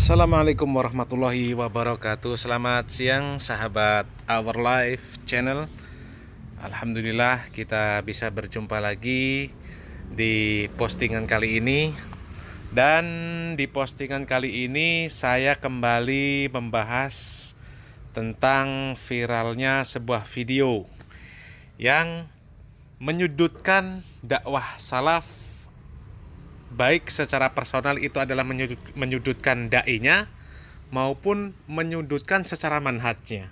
Assalamualaikum warahmatullahi wabarakatuh. Selamat siang sahabat Our Life Channel. Alhamdulillah kita bisa berjumpa lagi di postingan kali ini. Dan di postingan kali ini saya kembali membahas tentang viralnya sebuah video yang menyudutkan dakwah salaf. Baik secara personal itu adalah menyudutkan dai-nya maupun menyudutkan secara manhajnya.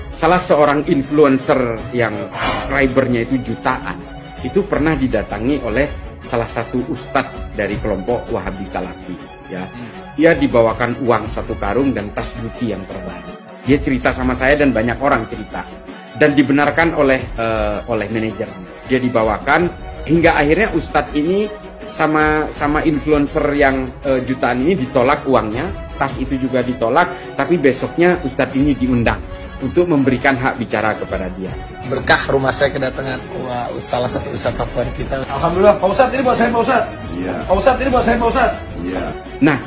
Salah seorang influencer yang subscribernya itu jutaan, itu pernah didatangi oleh salah satu ustadz dari kelompok Wahabi Salafi. Ya, dia dibawakan uang 1 karung dan tas Gucci yang terbaru. Dia cerita sama saya dan banyak orang cerita, dan dibenarkan oleh manajernya. Dia dibawakan hingga akhirnya ustadz ini sama influencer yang jutaan ini ditolak uangnya, tas itu juga ditolak, tapi besoknya ustadz ini diundang untuk memberikan hak bicara kepada dia. Berkah rumah saya kedatangan salah satu ustadz favorit kita. Alhamdulillah, Pak Ustadz ini buat saya Pak Ustadz. Iya. Pak Ustadz ini buat saya Pak Ustadz. Iya. Nah,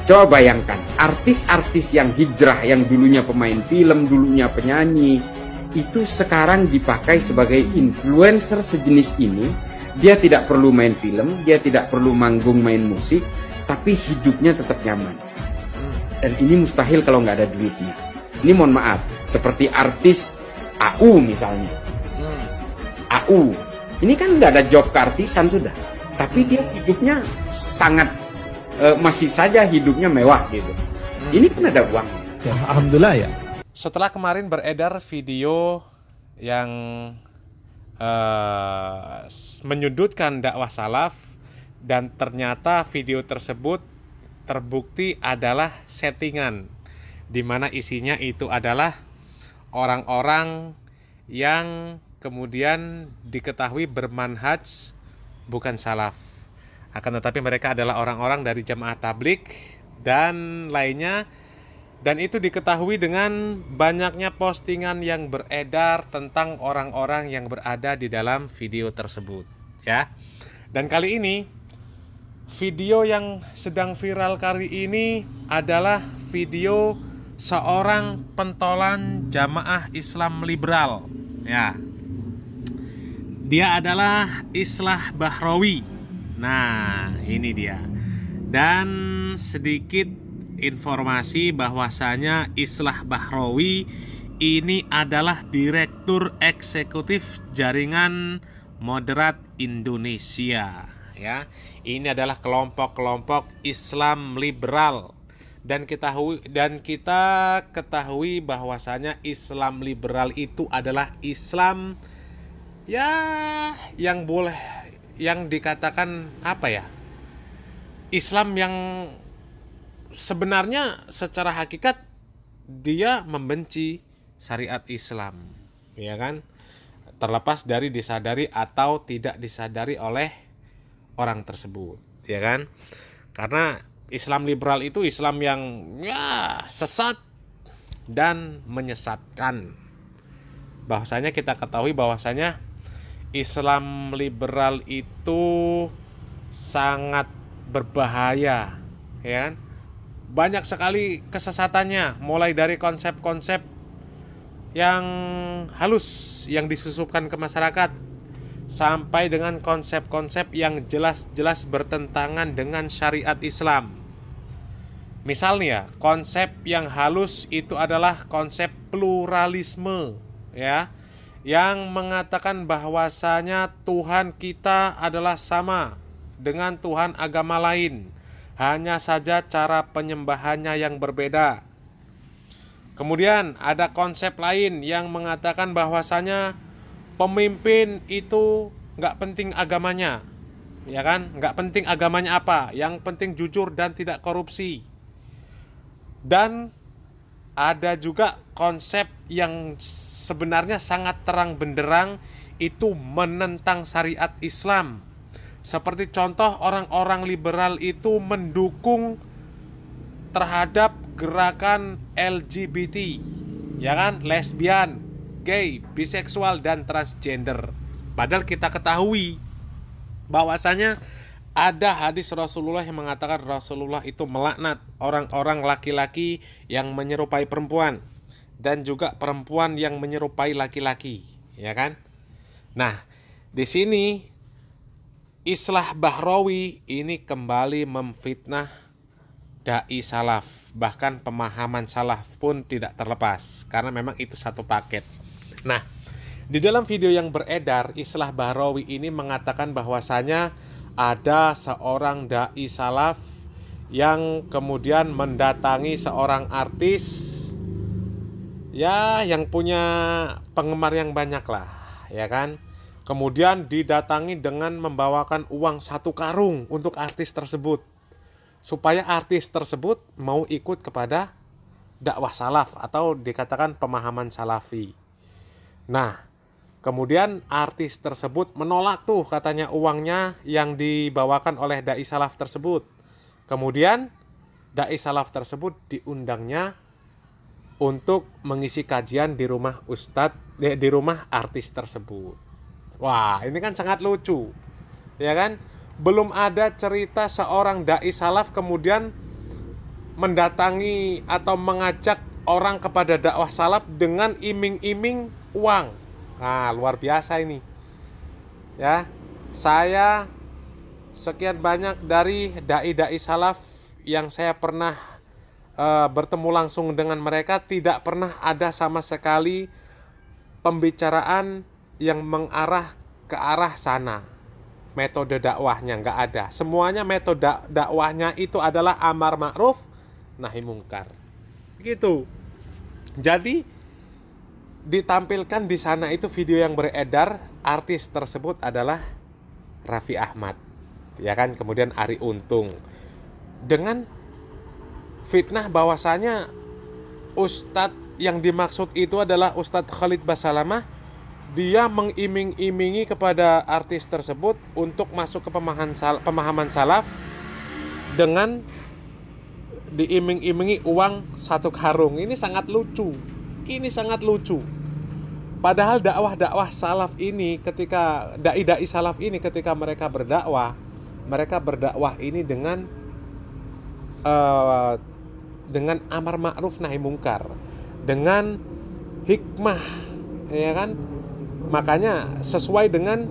coba bayangkan artis-artis yang hijrah, yang dulunya pemain film, dulunya penyanyi, itu sekarang dipakai sebagai influencer sejenis ini. Dia tidak perlu main film, dia tidak perlu manggung main musik, tapi hidupnya tetap nyaman. Dan ini mustahil kalau nggak ada duitnya. Ini mohon maaf, seperti artis AU misalnya. AU, ini kan nggak ada job keartisan sudah, tapi dia hidupnya sangat masih saja hidupnya mewah gitu. Ini kan ada uang. Ya, alhamdulillah ya. Setelah kemarin beredar video yang menyudutkan dakwah salaf, dan ternyata video tersebut terbukti adalah settingan, di mana isinya itu adalah orang-orang yang kemudian diketahui bermanhaj bukan salaf, akan tetapi mereka adalah orang-orang dari jamaah tabligh dan lainnya. Dan itu diketahui dengan banyaknya postingan yang beredar tentang orang-orang yang berada di dalam video tersebut, ya. Dan kali ini video yang sedang viral kali ini adalah video seorang pentolan jamaah Islam liberal, ya. Dia adalah Islah Bahrawi. Nah, ini dia. Dan sedikit informasi bahwasanya Islah Bahrawi ini adalah Direktur Eksekutif Jaringan Moderat Indonesia, ya. Ini adalah kelompok-kelompok Islam liberal, dan kita ketahui bahwasanya Islam liberal itu adalah Islam ya yang dikatakan apa ya? Islam yang sebenarnya secara hakikat dia membenci syariat Islam, ya kan? Terlepas dari disadari atau tidak disadari oleh orang tersebut, ya kan? Karena Islam liberal itu Islam yang ya sesat dan menyesatkan. Bahwasanya kita ketahui bahwasanya Islam liberal itu sangat berbahaya, ya kan? Banyak sekali kesesatannya, mulai dari konsep-konsep yang halus yang disusupkan ke masyarakat, sampai dengan konsep-konsep yang jelas-jelas bertentangan dengan syariat Islam. Misalnya, konsep yang halus itu adalah konsep pluralisme, ya, yang mengatakan bahwasanya Tuhan kita adalah sama dengan Tuhan agama lain, hanya saja cara penyembahannya yang berbeda. Kemudian ada konsep lain yang mengatakan bahwasanya pemimpin itu nggak penting agamanya, ya kan? Nggak penting agamanya apa, yang penting jujur dan tidak korupsi. Dan ada juga konsep yang sebenarnya sangat terang benderang, itu menentang syariat Islam. Seperti contoh, orang-orang liberal itu mendukung terhadap gerakan LGBT, ya kan, lesbian, gay, biseksual, dan transgender. Padahal kita ketahui bahwasanya ada hadis Rasulullah yang mengatakan Rasulullah itu melaknat orang-orang laki-laki yang menyerupai perempuan dan juga perempuan yang menyerupai laki-laki, ya kan? Nah, di sini Islah Bahrawi ini kembali memfitnah dai salaf, bahkan pemahaman salaf pun tidak terlepas karena memang itu satu paket. Nah, di dalam video yang beredar, Islah Bahrawi ini mengatakan bahwasanya ada seorang dai salaf yang kemudian mendatangi seorang artis ya yang punya penggemar yang banyak lah, ya kan? Kemudian didatangi dengan membawakan uang 1 karung untuk artis tersebut, supaya artis tersebut mau ikut kepada dakwah salaf atau dikatakan pemahaman salafi. Nah, kemudian artis tersebut menolak tuh katanya uangnya yang dibawakan oleh dai salaf tersebut. Kemudian dai salaf tersebut diundangnya untuk mengisi kajian di rumah di rumah artis tersebut. Wah, ini kan sangat lucu, ya kan? Belum ada cerita seorang dai salaf kemudian mendatangi atau mengajak orang kepada dakwah salaf dengan iming-iming uang. Nah, luar biasa ini. Ya, saya sekian banyak dari dai-dai salaf yang saya pernah bertemu langsung dengan mereka, tidak pernah ada sama sekali pembicaraan yang mengarah ke arah sana. Metode dakwahnya nggak ada. Semuanya metode dakwahnya itu adalah amar ma'ruf nahi mungkar. Gitu. Jadi ditampilkan di sana itu video yang beredar, artis tersebut adalah Raffi Ahmad, ya kan? Kemudian Arie Untung dengan fitnah bahwasanya ustadz yang dimaksud itu adalah Ustadz Khalid Basalamah. Dia mengiming-imingi kepada artis tersebut untuk masuk ke pemahaman salaf dengan diiming-imingi uang 1 karung. Ini sangat lucu. Ini sangat lucu. Padahal dakwah salaf ini, ketika dai-dai salaf ini ketika mereka berdakwah ini dengan amar ma'ruf nahi mungkar, dengan hikmah, ya kan? Makanya sesuai dengan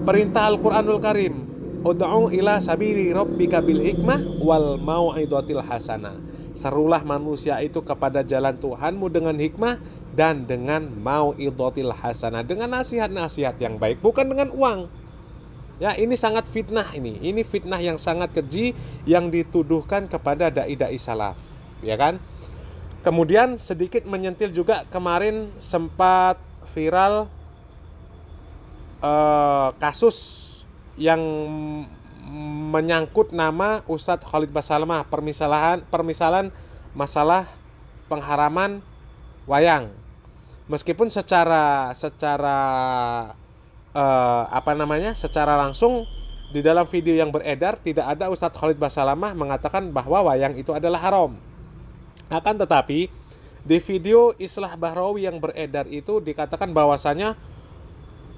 perintah Al-Qur'anul Karim, ud'u ila sabili rabbika bil hikmah wal mau'izatil hasanah. Serulah manusia itu kepada jalan Tuhanmu dengan hikmah dan dengan mau'izatil hasanah, dengan nasihat-nasihat yang baik, bukan dengan uang. Ya, ini sangat fitnah ini. Ini fitnah yang sangat keji yang dituduhkan kepada dai-dai salaf, ya kan? Kemudian sedikit menyentil juga, kemarin sempat viral kasus yang menyangkut nama Ustadz Khalid Basalamah, permisalan masalah pengharaman wayang. Meskipun secara langsung di dalam video yang beredar tidak ada Ustadz Khalid Basalamah mengatakan bahwa wayang itu adalah haram. Akan tetapi di video Islah Bahrawi yang beredar itu dikatakan bahwasanya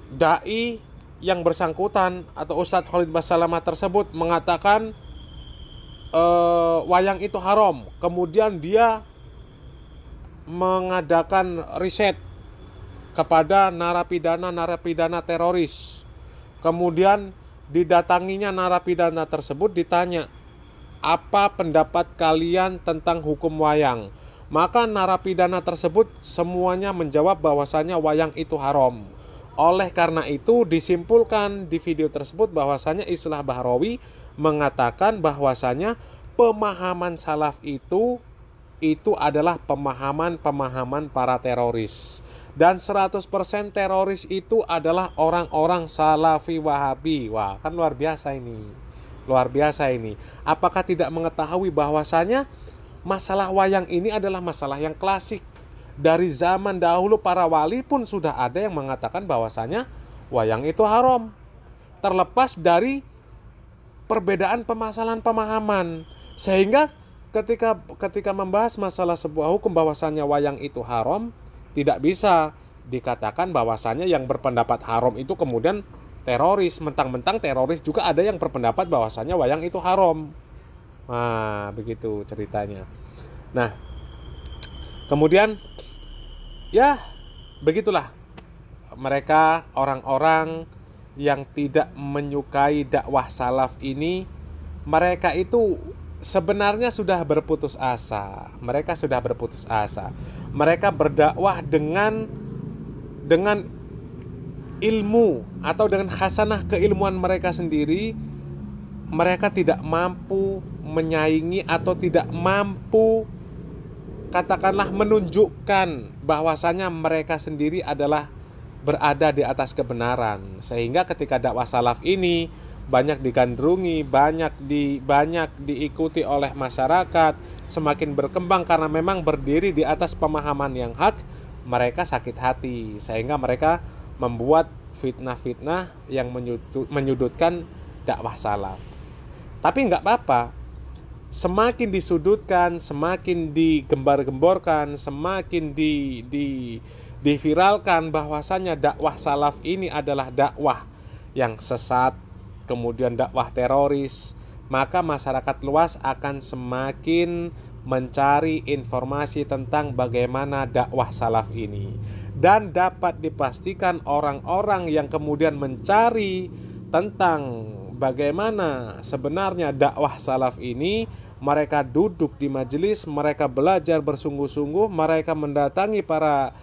dai yang bersangkutan atau Ustadz Khalid Basalamah tersebut mengatakan wayang itu haram. Kemudian dia mengadakan riset kepada narapidana teroris. Kemudian didatanginya narapidana tersebut, ditanya, apa pendapat kalian tentang hukum wayang? Maka narapidana tersebut semuanya menjawab bahwasanya wayang itu haram. Oleh karena itu disimpulkan di video tersebut bahwasanya Islah Bahrawi mengatakan bahwasanya pemahaman salaf itu adalah pemahaman para teroris. Dan 100% teroris itu adalah orang-orang salafi wahabi. Wah, kan luar biasa ini. Luar biasa ini. Apakah tidak mengetahui bahwasanya masalah wayang ini adalah masalah yang klasik. Dari zaman dahulu para wali pun sudah ada yang mengatakan bahwasanya wayang itu haram. Terlepas dari perbedaan permasalahan pemahaman. Sehingga ketika membahas masalah sebuah hukum bahwasanya wayang itu haram, tidak bisa dikatakan bahwasanya yang berpendapat haram itu kemudian teroris. Mentang-mentang teroris juga ada yang berpendapat bahwasannya wayang itu haram. Nah, begitu ceritanya. Nah, kemudian ya begitulah mereka orang-orang yang tidak menyukai dakwah salaf ini, mereka itu sebenarnya sudah berputus asa. Mereka sudah berputus asa. Mereka berdakwah dengan ilmu atau dengan khasanah keilmuan mereka sendiri. Mereka tidak mampu menyaingi atau tidak mampu katakanlah menunjukkan bahwasanya mereka sendiri adalah berada di atas kebenaran, sehingga ketika dakwah salaf ini banyak digandrungi, banyak diikuti oleh masyarakat, semakin berkembang karena memang berdiri di atas pemahaman yang hak, mereka sakit hati sehingga mereka membuat fitnah-fitnah yang menyudutkan dakwah salaf. Tapi nggak apa-apa, semakin disudutkan, semakin digembar-gemborkan, semakin diviralkan bahwasanya dakwah salaf ini adalah dakwah yang sesat, kemudian dakwah teroris, maka masyarakat luas akan semakin mencari informasi tentang bagaimana dakwah salaf ini. Dan dapat dipastikan orang-orang yang kemudian mencari tentang bagaimana sebenarnya dakwah salaf ini, mereka duduk di majelis, mereka belajar bersungguh-sungguh, mereka mendatangi para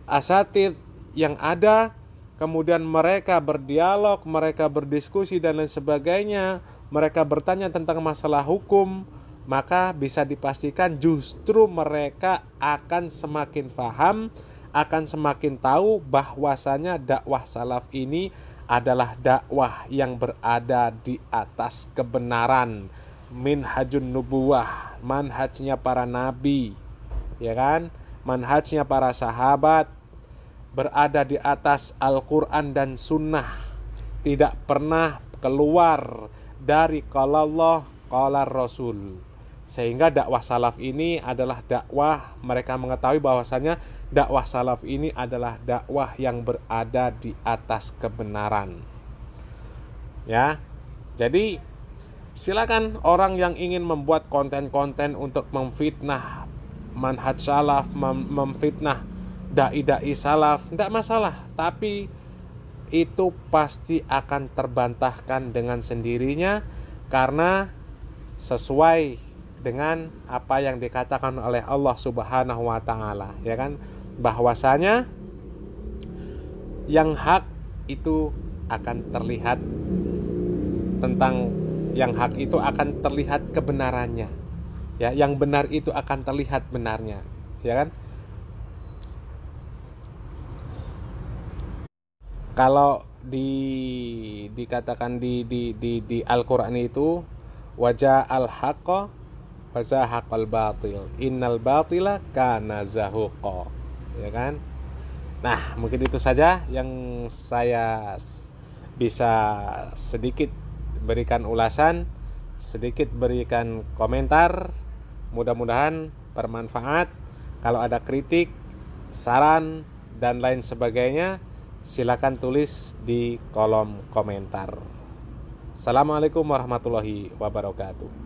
asatidz yang ada, kemudian mereka berdialog, mereka berdiskusi dan lain sebagainya, mereka bertanya tentang masalah hukum, maka bisa dipastikan justru mereka akan semakin paham, akan semakin tahu bahwasanya dakwah salaf ini adalah dakwah yang berada di atas kebenaran, minhajun nubuwah, manhajnya para nabi, ya kan? Manhajnya para sahabat, berada di atas Al-Quran dan Sunnah, tidak pernah keluar dari qala Allah, qala Rasul. Sehingga dakwah salaf ini adalah dakwah, mereka mengetahui bahwasanya dakwah salaf ini adalah dakwah yang berada di atas kebenaran. Ya, jadi silakan orang yang ingin membuat konten-konten untuk memfitnah manhaj salaf, memfitnah dai-dai salaf, tidak masalah. Tapi itu pasti akan terbantahkan dengan sendirinya, karena sesuai dengan apa yang dikatakan oleh Allah Subhanahu wa taala, ya kan? Bahwasanya yang hak itu akan terlihat, tentang yang hak itu akan terlihat kebenarannya. Ya, yang benar itu akan terlihat benarnya, ya kan? Kalau dikatakan di Al-Qur'an itu wajah al-haqqa wa zahaqal batil, innal batila kana zahuqa, ya kan? Nah, mungkin itu saja yang saya bisa sedikit berikan ulasan, sedikit berikan komentar. Mudah-mudahan bermanfaat. Kalau ada kritik, saran, dan lain sebagainya, silakan tulis di kolom komentar. Assalamualaikum warahmatullahi wabarakatuh.